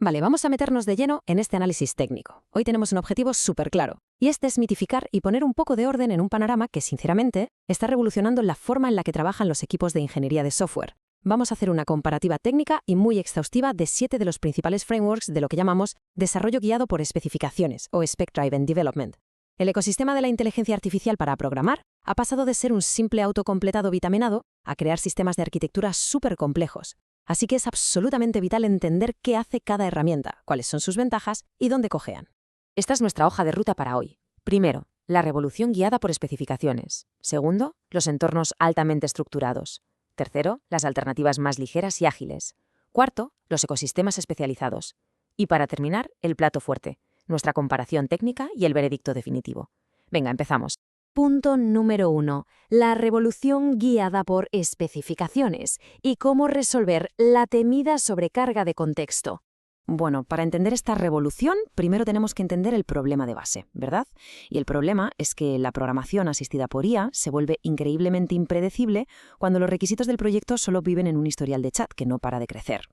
Vale, vamos a meternos de lleno en este análisis técnico. Hoy tenemos un objetivo súper claro, y es desmitificar y poner un poco de orden en un panorama que, sinceramente, está revolucionando la forma en la que trabajan los equipos de ingeniería de software. Vamos a hacer una comparativa técnica y muy exhaustiva de 7 de los principales frameworks de lo que llamamos desarrollo guiado por especificaciones o Spec-Driven Development. El ecosistema de la inteligencia artificial para programar ha pasado de ser un simple autocompletado vitaminado a crear sistemas de arquitectura súper complejos. Así que es absolutamente vital entender qué hace cada herramienta, cuáles son sus ventajas y dónde cojean. Esta es nuestra hoja de ruta para hoy. Primero, la revolución guiada por especificaciones. Segundo, los entornos altamente estructurados. Tercero, las alternativas más ligeras y ágiles. Cuarto, los ecosistemas especializados. Y para terminar, el plato fuerte, nuestra comparación técnica y el veredicto definitivo. Venga, empezamos. Punto número 1. La revolución guiada por especificaciones y cómo resolver la temida sobrecarga de contexto. Bueno, para entender esta revolución, primero tenemos que entender el problema de base, ¿verdad? Y el problema es que la programación asistida por IA se vuelve increíblemente impredecible cuando los requisitos del proyecto solo viven en un historial de chat que no para de crecer.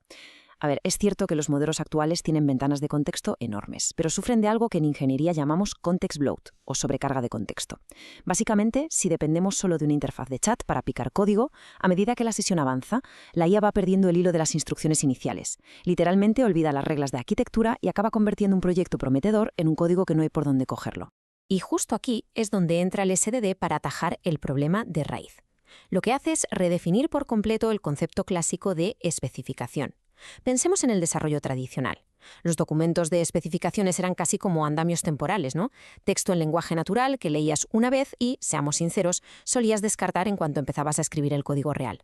A ver, es cierto que los modelos actuales tienen ventanas de contexto enormes, pero sufren de algo que en ingeniería llamamos context bloat, o sobrecarga de contexto. Básicamente, si dependemos solo de una interfaz de chat para picar código, a medida que la sesión avanza, la IA va perdiendo el hilo de las instrucciones iniciales. Literalmente olvida las reglas de arquitectura y acaba convirtiendo un proyecto prometedor en un código que no hay por dónde cogerlo. Y justo aquí es donde entra el SDD para atajar el problema de raíz. Lo que hace es redefinir por completo el concepto clásico de especificación. Pensemos en el desarrollo tradicional. Los documentos de especificaciones eran casi como andamios temporales, ¿no? Texto en lenguaje natural que leías una vez y, seamos sinceros, solías descartar en cuanto empezabas a escribir el código real.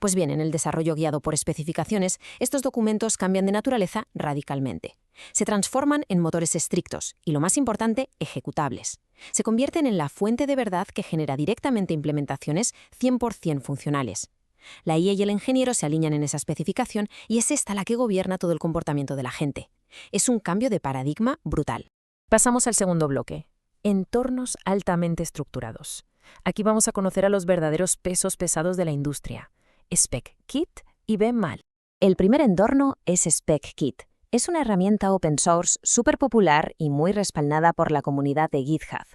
Pues bien, en el desarrollo guiado por especificaciones, estos documentos cambian de naturaleza radicalmente. Se transforman en motores estrictos y, lo más importante, ejecutables. Se convierten en la fuente de verdad que genera directamente implementaciones 100% funcionales. La IA y el ingeniero se alinean en esa especificación y es esta la que gobierna todo el comportamiento de la gente. Es un cambio de paradigma brutal. Pasamos al segundo bloque. Entornos altamente estructurados. Aquí vamos a conocer a los verdaderos pesos pesados de la industria. SpecKit y BEMAL. El primer entorno es SpecKit. Es una herramienta open source súper popular y muy respaldada por la comunidad de GitHub.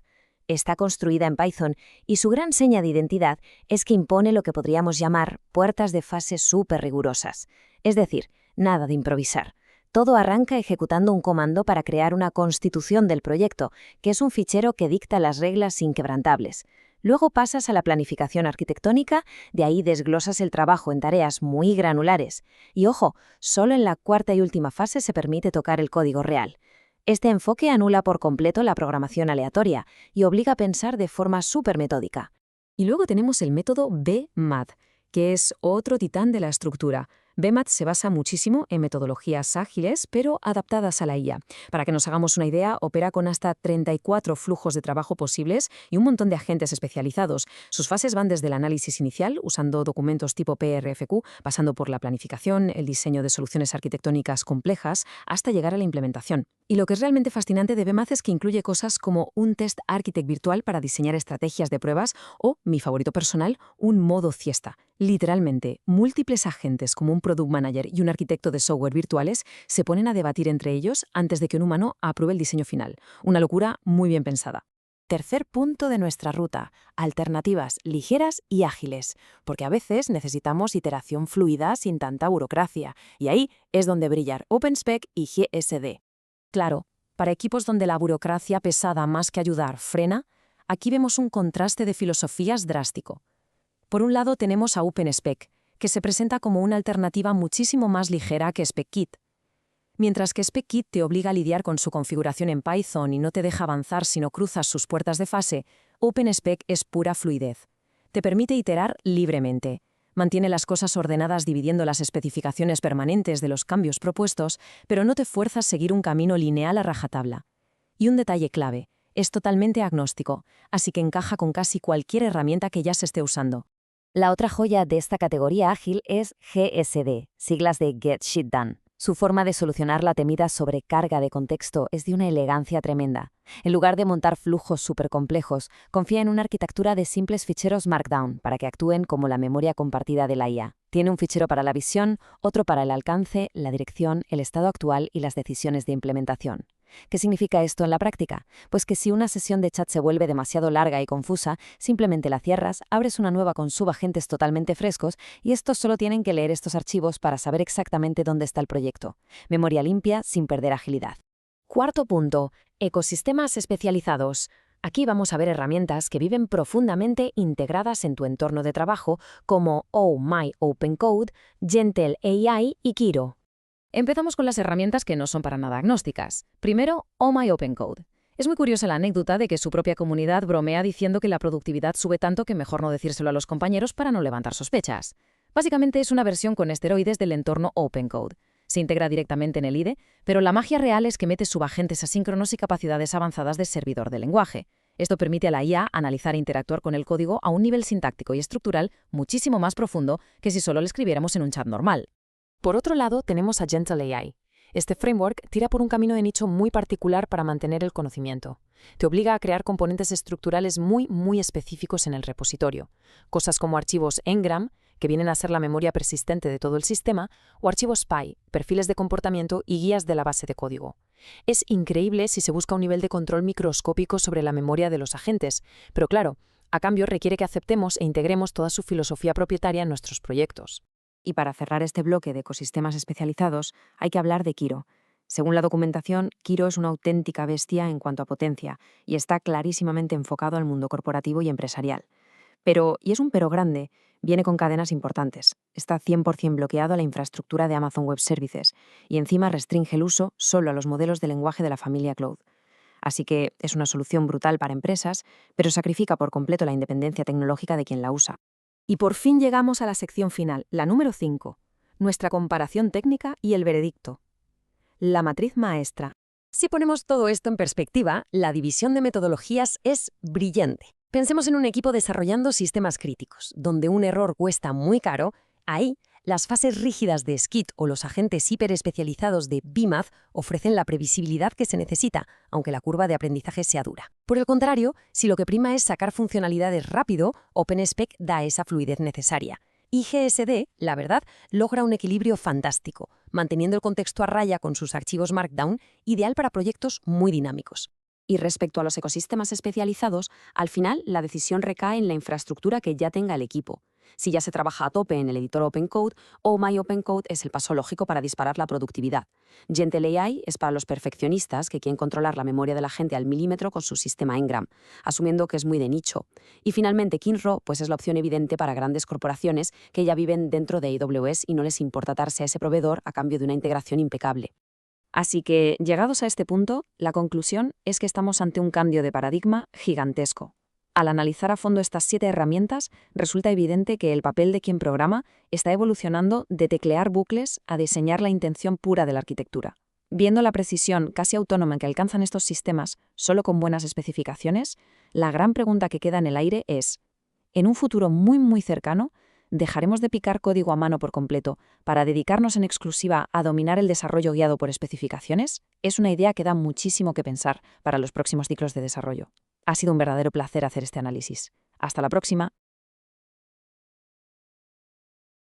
Está construida en Python y su gran seña de identidad es que impone lo que podríamos llamar puertas de fase súper rigurosas. Es decir, nada de improvisar. Todo arranca ejecutando un comando para crear una constitución del proyecto, que es un fichero que dicta las reglas inquebrantables. Luego pasas a la planificación arquitectónica, de ahí desglosas el trabajo en tareas muy granulares. Y ojo, solo en la cuarta y última fase se permite tocar el código real. Este enfoque anula por completo la programación aleatoria y obliga a pensar de forma súper metódica. Y luego tenemos el método BMAT, que es otro titán de la estructura. BMAT se basa muchísimo en metodologías ágiles, pero adaptadas a la IA. Para que nos hagamos una idea, opera con hasta 34 flujos de trabajo posibles y un montón de agentes especializados. Sus fases van desde el análisis inicial, usando documentos tipo PRFQ, pasando por la planificación, el diseño de soluciones arquitectónicas complejas, hasta llegar a la implementación. Y lo que es realmente fascinante de BMAT es que incluye cosas como un test architect virtual para diseñar estrategias de pruebas o, mi favorito personal, un modo fiesta. Literalmente, múltiples agentes como un product manager y un arquitecto de software virtuales se ponen a debatir entre ellos antes de que un humano apruebe el diseño final. Una locura muy bien pensada. Tercer punto de nuestra ruta, alternativas ligeras y ágiles, porque a veces necesitamos iteración fluida sin tanta burocracia, y ahí es donde brillan OpenSpec y GSD. Claro, para equipos donde la burocracia pesada más que ayudar frena, aquí vemos un contraste de filosofías drástico. Por un lado tenemos a OpenSpec, que se presenta como una alternativa muchísimo más ligera que SpecKit. Mientras que SpecKit te obliga a lidiar con su configuración en Python y no te deja avanzar si no cruzas sus puertas de fase, OpenSpec es pura fluidez. Te permite iterar libremente. Mantiene las cosas ordenadas dividiendo las especificaciones permanentes de los cambios propuestos, pero no te fuerza a seguir un camino lineal a rajatabla. Y un detalle clave, es totalmente agnóstico, así que encaja con casi cualquier herramienta que ya se esté usando. La otra joya de esta categoría ágil es GSD, siglas de Get Shit Done. Su forma de solucionar la temida sobrecarga de contexto es de una elegancia tremenda. En lugar de montar flujos supercomplejos, confía en una arquitectura de simples ficheros Markdown para que actúen como la memoria compartida de la IA. Tiene un fichero para la visión, otro para el alcance, la dirección, el estado actual y las decisiones de implementación. ¿Qué significa esto en la práctica? Pues que si una sesión de chat se vuelve demasiado larga y confusa, simplemente la cierras, abres una nueva con subagentes totalmente frescos y estos solo tienen que leer estos archivos para saber exactamente dónde está el proyecto. Memoria limpia sin perder agilidad. Cuarto punto, ecosistemas especializados. Aquí vamos a ver herramientas que viven profundamente integradas en tu entorno de trabajo como Oh My Open Code, Gentle AI y Kiro. Empezamos con las herramientas que no son para nada agnósticas. Primero, Oh My Open Code. Es muy curiosa la anécdota de que su propia comunidad bromea diciendo que la productividad sube tanto que mejor no decírselo a los compañeros para no levantar sospechas. Básicamente es una versión con esteroides del entorno Open Code. Se integra directamente en el IDE, pero la magia real es que mete subagentes asíncronos y capacidades avanzadas de servidor de lenguaje. Esto permite a la IA analizar e interactuar con el código a un nivel sintáctico y estructural muchísimo más profundo que si solo lo escribiéramos en un chat normal. Por otro lado, tenemos a Gentle AI. Este framework tira por un camino de nicho muy particular para mantener el conocimiento. Te obliga a crear componentes estructurales muy específicos en el repositorio, cosas como archivos Ngram, que vienen a ser la memoria persistente de todo el sistema, o archivos PI, perfiles de comportamiento y guías de la base de código. Es increíble si se busca un nivel de control microscópico sobre la memoria de los agentes, pero claro, a cambio requiere que aceptemos e integremos toda su filosofía propietaria en nuestros proyectos. Y para cerrar este bloque de ecosistemas especializados, hay que hablar de Kiro. Según la documentación, Kiro es una auténtica bestia en cuanto a potencia y está clarísimamente enfocado al mundo corporativo y empresarial. Pero, y es un pero grande, viene con cadenas importantes. Está 100% bloqueado a la infraestructura de Amazon Web Services y encima restringe el uso solo a los modelos de lenguaje de la familia Cloud. Así que es una solución brutal para empresas, pero sacrifica por completo la independencia tecnológica de quien la usa. Y por fin llegamos a la sección final, la número 5, nuestra comparación técnica y el veredicto. La matriz maestra. Si ponemos todo esto en perspectiva, la división de metodologías es brillante. Pensemos en un equipo desarrollando sistemas críticos, donde un error cuesta muy caro. Ahí, las fases rígidas de Skid o los agentes hiperespecializados de BMath ofrecen la previsibilidad que se necesita, aunque la curva de aprendizaje sea dura. Por el contrario, si lo que prima es sacar funcionalidades rápido, OpenSpec da esa fluidez necesaria. IGSD, la verdad, logra un equilibrio fantástico, manteniendo el contexto a raya con sus archivos Markdown, ideal para proyectos muy dinámicos. Y respecto a los ecosistemas especializados, al final la decisión recae en la infraestructura que ya tenga el equipo. Si ya se trabaja a tope en el editor OpenCode, o MyOpenCode es el paso lógico para disparar la productividad. Gentle AI es para los perfeccionistas que quieren controlar la memoria de la gente al milímetro con su sistema Ngram, asumiendo que es muy de nicho. Y finalmente Kinro pues es la opción evidente para grandes corporaciones que ya viven dentro de AWS y no les importa atarse a ese proveedor a cambio de una integración impecable. Así que, llegados a este punto, la conclusión es que estamos ante un cambio de paradigma gigantesco. Al analizar a fondo estas 7 herramientas, resulta evidente que el papel de quien programa está evolucionando de teclear bucles a diseñar la intención pura de la arquitectura. Viendo la precisión casi autónoma que alcanzan estos sistemas solo con buenas especificaciones, la gran pregunta que queda en el aire es, en un futuro muy cercano, ¿dejaremos de picar código a mano por completo para dedicarnos en exclusiva a dominar el desarrollo guiado por especificaciones? Es una idea que da muchísimo que pensar para los próximos ciclos de desarrollo. Ha sido un verdadero placer hacer este análisis. Hasta la próxima.